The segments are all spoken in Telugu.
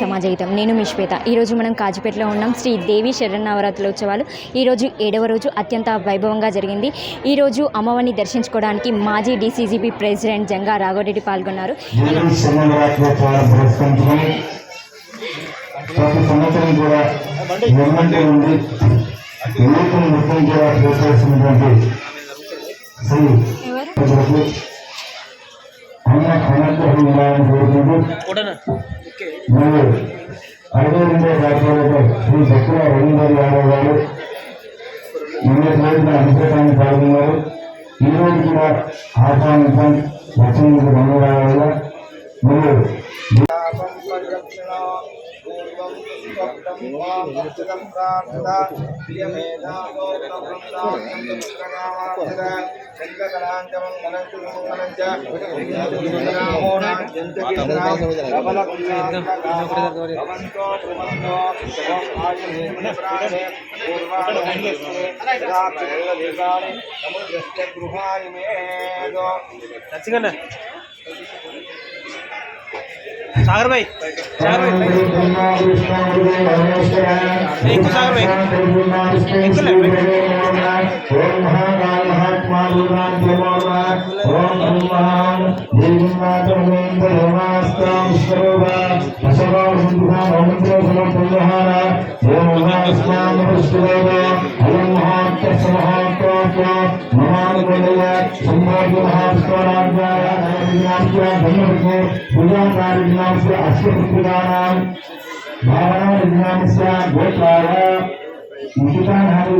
సమాజహితం. నేను మీ శ్వేత. ఈరోజు మనం కాజీపేటలో ఉన్నాం. శ్రీ దేవి శరన్నవరాత్రుల ఉత్సవాలు ఈరోజు 7వ రోజు అత్యంత వైభవంగా జరిగింది. ఈరోజు అమ్మవారిని దర్శించుకోవడానికి మాజీ డీసీజీపీ ప్రెసిడెంట్ జంగా రాఘవరెడ్డి పాల్గొన్నారు. అరవై రాష్ట్రాలలో శ్రీ బొక్కుల రవీంద్ర యాదవ్ గారు నిన్నటి రోజున అభిషేకాన్ని పాల్గొన్నారు. ఈ రోజు కూడా ఆహ్వానించడం లక్ష్మీకి ధన్యవాదాలుగా మరియు सागर भाई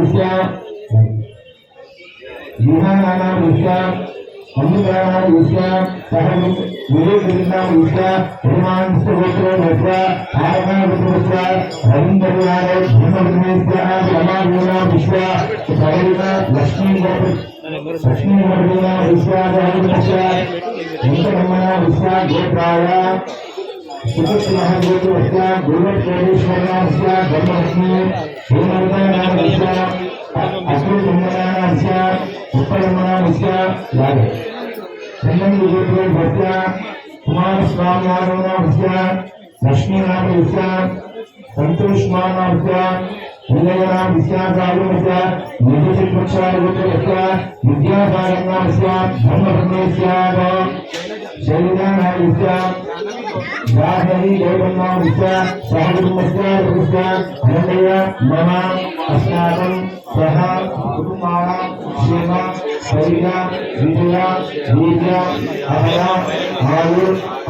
कुमार स्वामी लक्ष्मी संतोष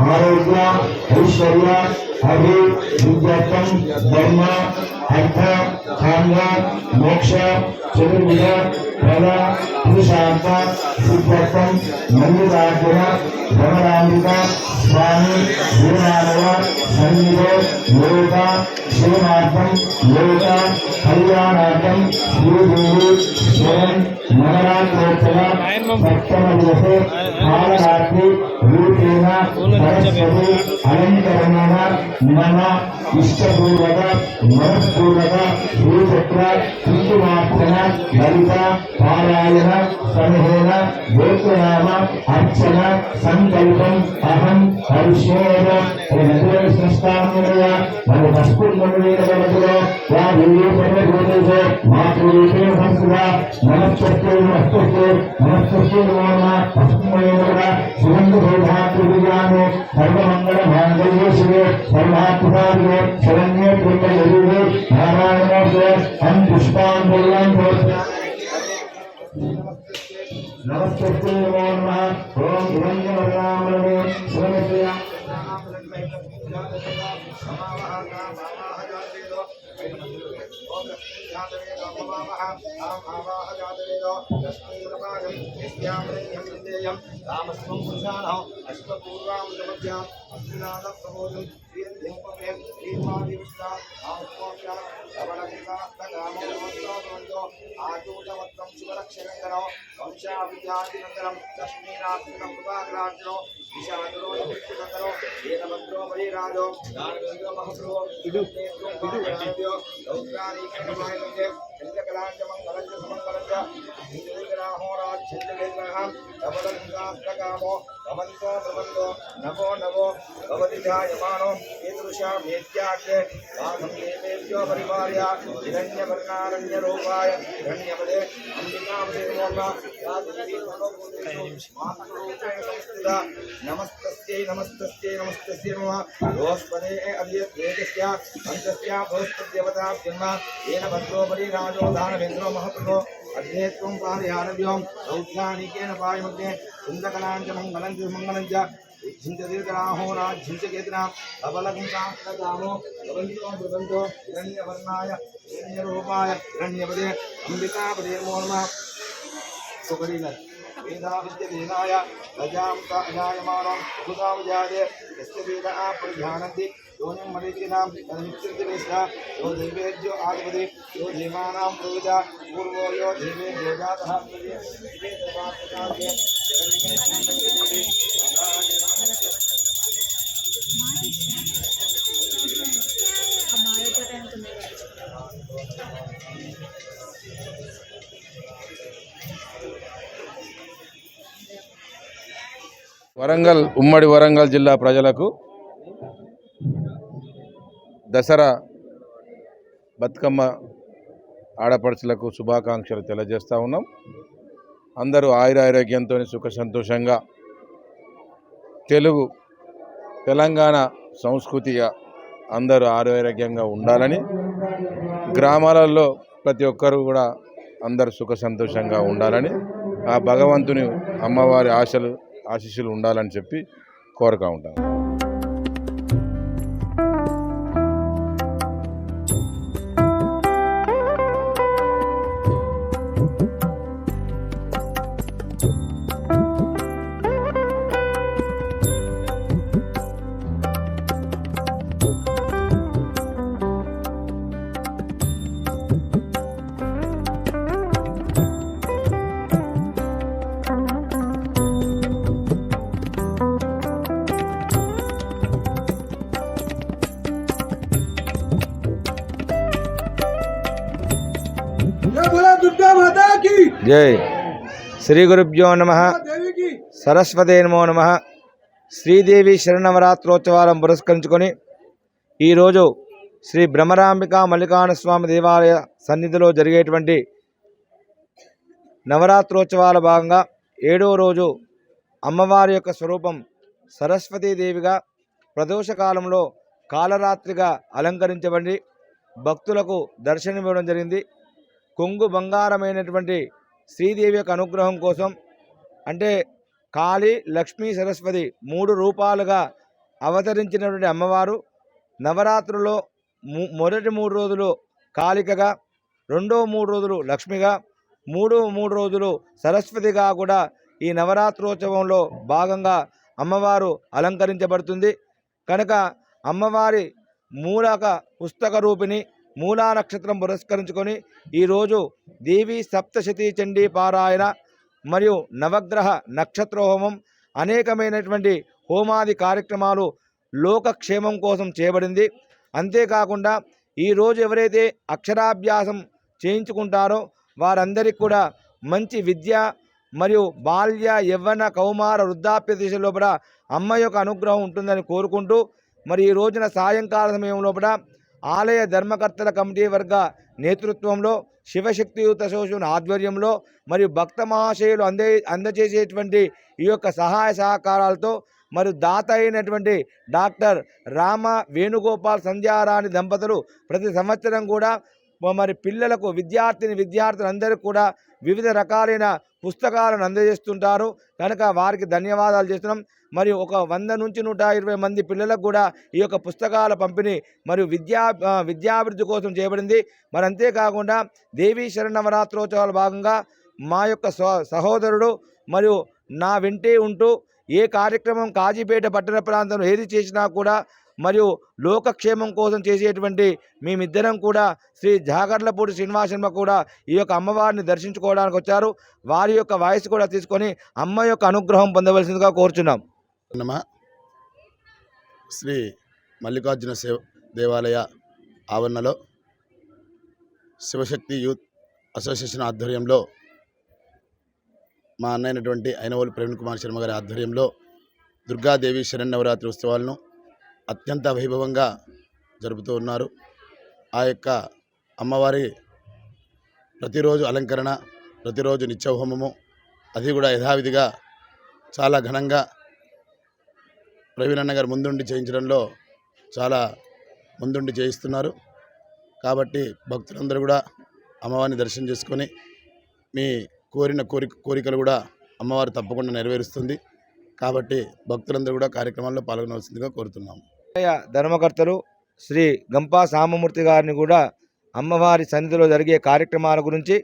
आरोग्य ऐश्वर्य अभि विद्यार्थम धर्म అర్థ కామ్య మోక్ష చతుర్విధ ఫల పురుషార్థ సిద్ధార్థం మల్లికార్జున భ్రమరాంబిక స్వామి గురునాథవ సన్నిధో లోక శివనార్థం లోక కళ్యాణార్థం శ్రీదేవి స్వయం నవరాత్రోత్సవ సప్తమ దివసే కాలరాత్రి రూపేణ సరస్వతి అలంకరణేన మమ ఇష్టపూర్వక మనఃపూర్వక శ్రీచక్ర కుంకుమార్చన లలిత పారాయణ సమూహేన గోత్రనామ అర్చన సంకల్పం అహం హరిషేణ నదుల సంస్థానంలో మన పసుపులో వా వీడియో సర్వభూతేషు మాతృరూపేణ సంస్థ నమస్కృత్యై నమస్కృత్యై నమస్కృత్యై నమః పసుపుమయేన సుగంధభూతాత్రియాను సర్వమంగళ మాంగళ్యే శివే సర్వాత్మకార్యే శరణ్యే త్ర్యంబకే నారాయణోస్తే హం పుష్పాంజలిం నమస్తే నమః ఓం ధ్రువంజవరామణే శివమయ ఆచూటవత్తం శుభరక్షకంకరో వంశాభిజాతినందరం లక్ష్మీనాథనం కృపాగ్రార్జనో విశాఖలో నిపుణకరో ఏనభద్రో బలిరాజో దానవేంద్రో మహప్రభో రౌద్రాణి కంఠమాయే చంద్రకలాంచ మంగళంచ సుమంగళంచ హిందూగ్రాహోరాజ్యంద్రగేగ్రహం రమలంగాస్త్రకామో రమంతో ప్రబంధో నమో నమో భవతి ధ్యాయమానో ఈదృశాం ఏత్యాగ్రే వాసం దేవేభ్యో పరివార్య హిరణ్యవర్ణారణ్యరూపాయ హిరణ్యపదే అంబికాపదే నమో నమస్తస్యై నమస్తస్యై నమస్తస్యై నమః రోస్పదే అధియత్వేదస్య అంతస్య బృహస్పతిదేవతా జన్మ ఏన భద్రో బలిరాజో దానవేంద్రో మహప్రభో అధ్యేత్వం పారయానవ్యోం రౌద్రాణికేన పాయమగ్నే కుందకలాంచ మంగళంచ మంగళంచ జించకేతన అబలగుంకామో గవంతో బృదంతో హిరణ్యవర్ణాయ హిరణ్యరూపాయ హిరణ్యపదే అంబికాపదే నమో నమః సుపరిల వేదా విద్యదేనాయ రజాం అజాయమానం బుధావజాదే యస్య వేద ఆపరిజానంతి యోనిం మరీచినాం తన్మిత్రిర్దివేశ యో దేవేజ్యో ఆదిపతి యో ధీమానాం ప్రవిజ పూర్వో యో దేవేజ్యో జాతః ఇదే సర్వాత్మకార్యే వరంగల్ ఉమ్మడి వరంగల్ జిల్లా ప్రజలకు దసరా బతుకమ్మ ఆడపడుచులకు శుభాకాంక్షలు తెలియజేస్తూ ఉన్నాం. అందరూ ఆయురారోగ్యంతో సుఖ సంతోషంగా తెలంగాణ సంస్కృతిగా అందరూ ఆరోగ్యంగా ఉండాలని, గ్రామాలలో ప్రతి ఒక్కరు కూడా అందరూ సుఖ సంతోషంగా ఉండాలని, ఆ భగవంతుని అమ్మవారి ఆశీస్సులు ఉండాలని చెప్పి కోరుతూ ఉంటాను. జై శ్రీ గురుభ్యో నమః. సరస్వతే నమో నమః. శ్రీదేవి శరణవరాత్రోత్సవాలను పురస్కరించుకొని ఈరోజు శ్రీ భ్రమరాంబిక మల్లికార్జున స్వామి దేవాలయ సన్నిధిలో జరిగేటువంటి నవరాత్రోత్సవాల భాగంగా 7వ రోజు అమ్మవారి యొక్క స్వరూపం సరస్వతీదేవిగా ప్రదోష కాలంలో కాలరాత్రిగా అలంకరించబడి భక్తులకు దర్శనమివ్వడం జరిగింది. కొంగు బంగారమైనటువంటి శ్రీదేవి యొక్క అనుగ్రహం కోసం, అంటే కాళీ, లక్ష్మీ, సరస్వతి 3 రూపాలుగా అవతరించినటువంటి అమ్మవారు నవరాత్రుల్లో మొదటి 3 రోజులు కాళికగా, 2-3 రోజులు లక్ష్మిగా, 3 రోజులు సరస్వతిగా కూడా ఈ నవరాత్రోత్సవంలో భాగంగా అమ్మవారు అలంకరించబడుతుంది. కనుక అమ్మవారి మూలక పుస్తక రూపిణి మూలా నక్షత్రం పురస్కరించుకొని ఈరోజు దేవీ సప్తశతీ చండీ పారాయణ మరియు నవగ్రహ నక్షత్ర హోమం అనేకమైనటువంటి హోమాది కార్యక్రమాలు లోకక్షేమం కోసం చేయబడింది. అంతేకాకుండా ఈరోజు ఎవరైతే అక్షరాభ్యాసం చేయించుకుంటారో వారందరికీ కూడా మంచి విద్య మరియు బాల్య యవ్వన కౌమార వృద్ధాప్య దశ లోపల అమ్మ యొక్క అనుగ్రహం ఉంటుందని కోరుకుంటూ మరి ఈ రోజున సాయంకాల సమయం లోపల ఆలయ ధర్మకర్తల కమిటీ వర్గ నేతృత్వంలో శివశక్తియుత అసోసియేషన్ ఆధ్వర్యంలో మరియు భక్త మహాశయులు అందజేసేటువంటి ఈ యొక్క సహాయ సహకారాలతో మరి దాత అయినటువంటి డాక్టర్ రామ వేణుగోపాల్ సంధ్యారాణి దంపతులు ప్రతి సంవత్సరం కూడా మరి పిల్లలకు విద్యార్థులందరికీ కూడా వివిధ రకాలైన పుస్తకాలను అందజేస్తుంటారు. కనుక వారికి ధన్యవాదాలు చేస్తున్నాం. మరియు ఒక 100 నుంచి 120 మంది పిల్లలకు కూడా ఈ యొక్క పుస్తకాల పంపిణీ మరియు విద్యాభివృద్ధి కోసం చేయబడింది. మరి అంతేకాకుండా దేవీ శరన్నవరాత్రోత్సవాల భాగంగా మా యొక్క సహోదరుడు మరియు నా వెంటే ఉంటూ ఏ కార్యక్రమం కాజీపేట పట్టణ ప్రాంతంలో ఏది చేసినా కూడా మరియు లోకక్షేమం కోసం చేసేటువంటి మేమిద్దరం కూడా శ్రీ జాగర్లపూడి శ్రీనివాసమ్మ కూడా ఈ యొక్క అమ్మవారిని దర్శించుకోవడానికి వచ్చారు. వారి యొక్క వాయిస్ కూడా తీసుకొని అమ్మ యొక్క అనుగ్రహం పొందవలసిందిగా కోరుచున్నాం. శ్రీ మల్లికార్జున దేవాలయ ఆవరణలో శివశక్తి యూత్ అసోసియేషన్ ఆధ్వర్యంలో మా అన్నైనటువంటి అయినవోలు ప్రవీణ్ కుమార్ శర్మ గారి ఆధ్వర్యంలో దుర్గాదేవి శరన్నవరాత్రి ఉత్సవాలను అత్యంత వైభవంగా జరుపుతూ ఉన్నారు. ఆ యొక్క అమ్మవారి ప్రతిరోజు అలంకరణ, ప్రతిరోజు నిత్యహోమము, అది కూడా యథావిధిగా చాలా ఘనంగా ప్రవీణ్ అన్న గారు ముందుండి చేయించడంలో చాలా ముందుండి చేయిస్తున్నారు. కాబట్టి భక్తులందరూ కూడా అమ్మవారిని దర్శనం చేసుకొని మీ కోరిన కోరికలు కూడా అమ్మవారు తప్పకుండా నెరవేరుస్తుంది. కాబట్టి భక్తులందరూ కూడా కార్యక్రమాల్లో పాల్గొనవలసిందిగా కోరుతున్నాము. ధర్మకర్తలు శ్రీ గంపా సామమూర్తి గారిని కూడా అమ్మవారి సన్నిధిలో జరిగే కార్యక్రమాల గురించి,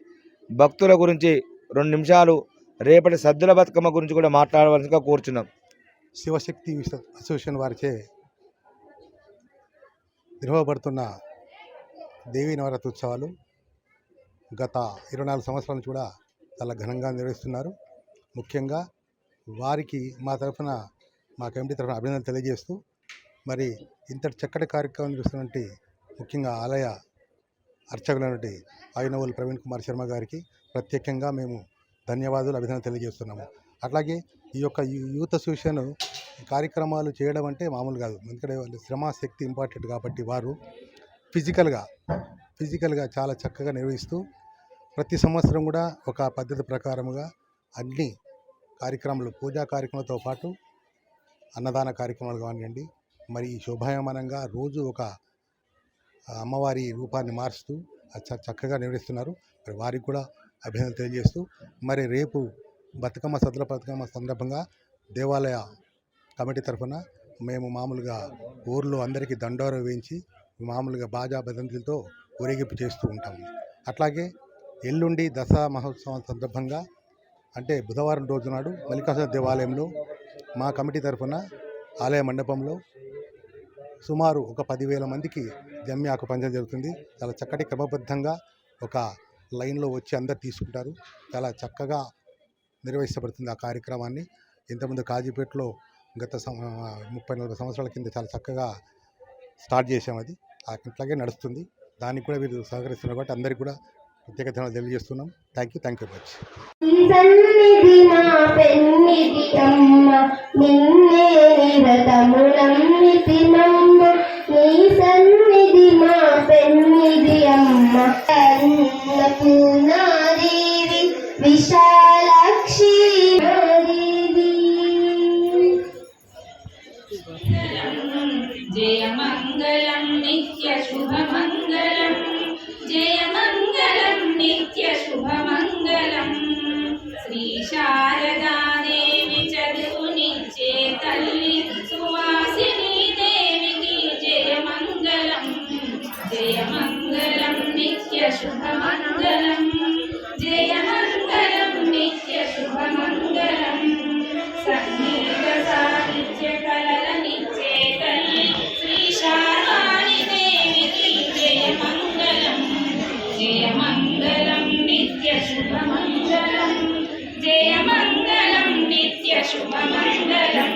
భక్తుల గురించి 2 నిమిషాలు రేపటి సద్దుల బతుకమ్మ గురించి కూడా మాట్లాడవలసిందిగా కోరుచున్నాం. శివశక్తి అసోసియేషన్ వారిచే నిర్వహించబడుతున్న దేవీ నవరాత్రి ఉత్సవాలు గత 24 సంవత్సరాల నుంచి కూడా చాలా ఘనంగా నిర్వహిస్తున్నారు. ముఖ్యంగా వారికి మా తరఫున, మా కమిటీ తరఫున అభినందనలు తెలియజేస్తూ, మరి ఇంతటి చక్కటి కార్యక్రమం చూస్తున్నటువంటి ముఖ్యంగా ఆలయ అర్చకులైనటువంటి అయినవోలు ప్రవీణ్ కుమార్ శర్మ గారికి ప్రత్యేకంగా మేము ధన్యవాదాలు, అభినందనలు తెలియజేస్తున్నాము. అట్లాగే ఈ యొక్క యూత్ అసోసియేషన్ కార్యక్రమాలు చేయడం అంటే మామూలు కాదు. ఎందుకంటే వాళ్ళు శ్రమ శక్తి ఇంపార్టెంట్ కాబట్టి వారు ఫిజికల్గా చాలా చక్కగా నిర్వహిస్తూ ప్రతి సంవత్సరం కూడా ఒక పద్ధతి ప్రకారముగా అన్ని కార్యక్రమాలు, పూజా కార్యక్రమాలతో పాటు అన్నదాన కార్యక్రమాలు కానివ్వండి, మరి శోభాయమానంగా రోజు ఒక అమ్మవారి రూపాన్ని మారుస్తూ చక్కగా నిర్వహిస్తున్నారు. మరి వారికి కూడా అభినందనలు తెలియజేస్తూ, మరి రేపు సద్దుల బతుకమ్మ సందర్భంగా దేవాలయ కమిటీ తరఫున మేము మామూలుగా ఊర్లో అందరికీ దండోర వేయించి మామూలుగా బాజా బదంతులతో ఊరేగింపు చేస్తూ ఉంటాము. అట్లాగే ఎల్లుండి దసరా మహోత్సవం సందర్భంగా అంటే బుధవారం రోజు నాడు మల్లికార్జున దేవాలయంలో మా కమిటీ తరఫున ఆలయ మండపంలో సుమారు ఒక 10,000 మందికి జమ్మి ఆకు పంచడం జరుగుతుంది. చాలా చక్కటి క్రమబద్ధంగా ఒక లైన్లో వచ్చి అందరు తీసుకుంటారు. చాలా చక్కగా నిర్వహించబడుతుంది ఆ కార్యక్రమాన్ని. ఇంతకుముందు కాజీపేటలో గత 30-40 సంవత్సరాల కింద చాలా చక్కగా స్టార్ట్ చేసాం. అది అట్లాగే నడుస్తుంది. దానికి కూడా వీరు సహకరిస్తున్నారు కాబట్టి అందరికీ కూడా ప్రత్యేక ధన్యవాదాలు తెలియజేస్తున్నాం. Thank you very much. విశాలాక్షి జయ మంగళం నిత్య శుభమంగళం, జయ మంగళం నిత్య శుభమంగళం. శ్రీ శారదాదేవి చదువునిచ్చే తల్లి సువాసిని దేవికి జయ మంగళం, జయ మంగళం. శుభమంగళం జయ మంగళం నిత్య శుభమంగళం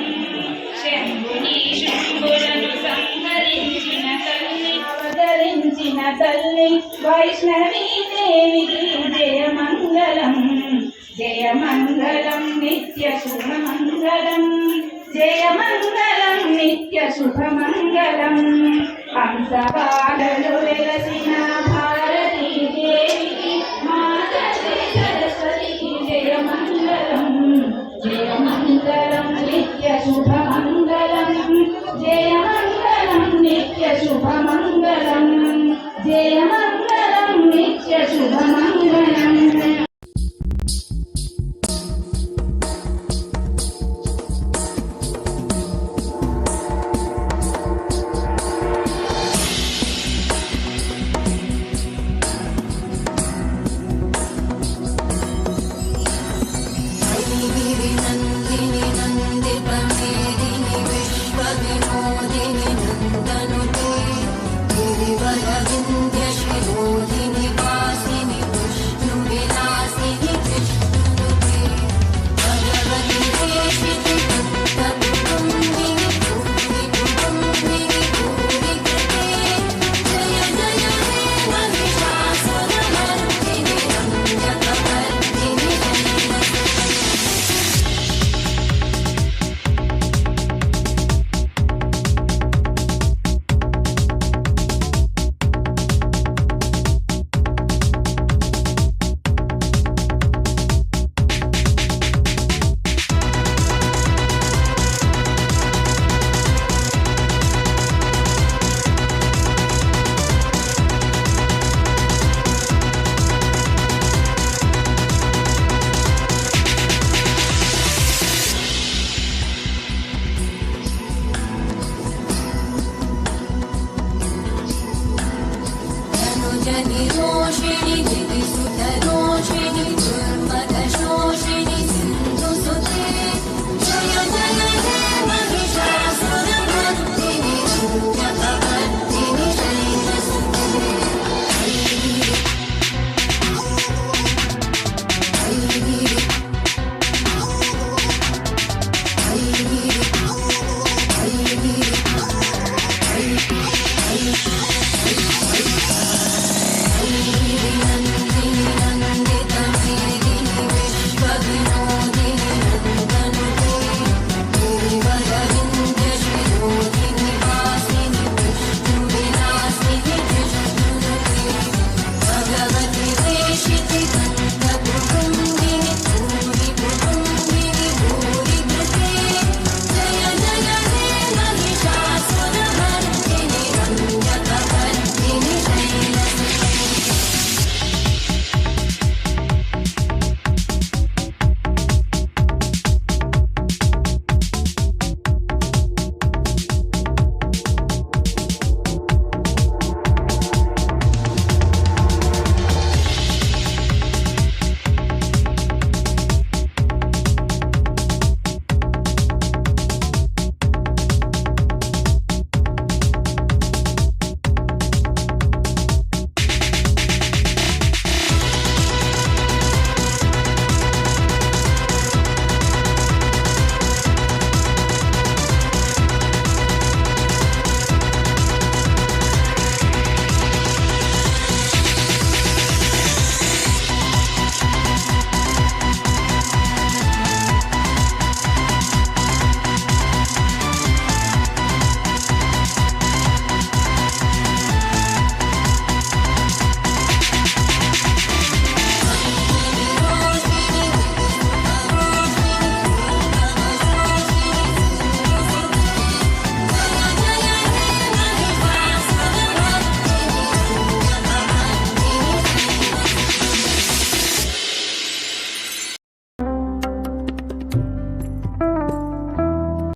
శంభుని శంభులను సంహరించిన తల్లి అవతరించిన తల్లి వైష్ణవీ దేవికి జయ మంగళం నిత్య శుభమంగళం జయ మంగళం నిత్య శుభమంగళం హంసవా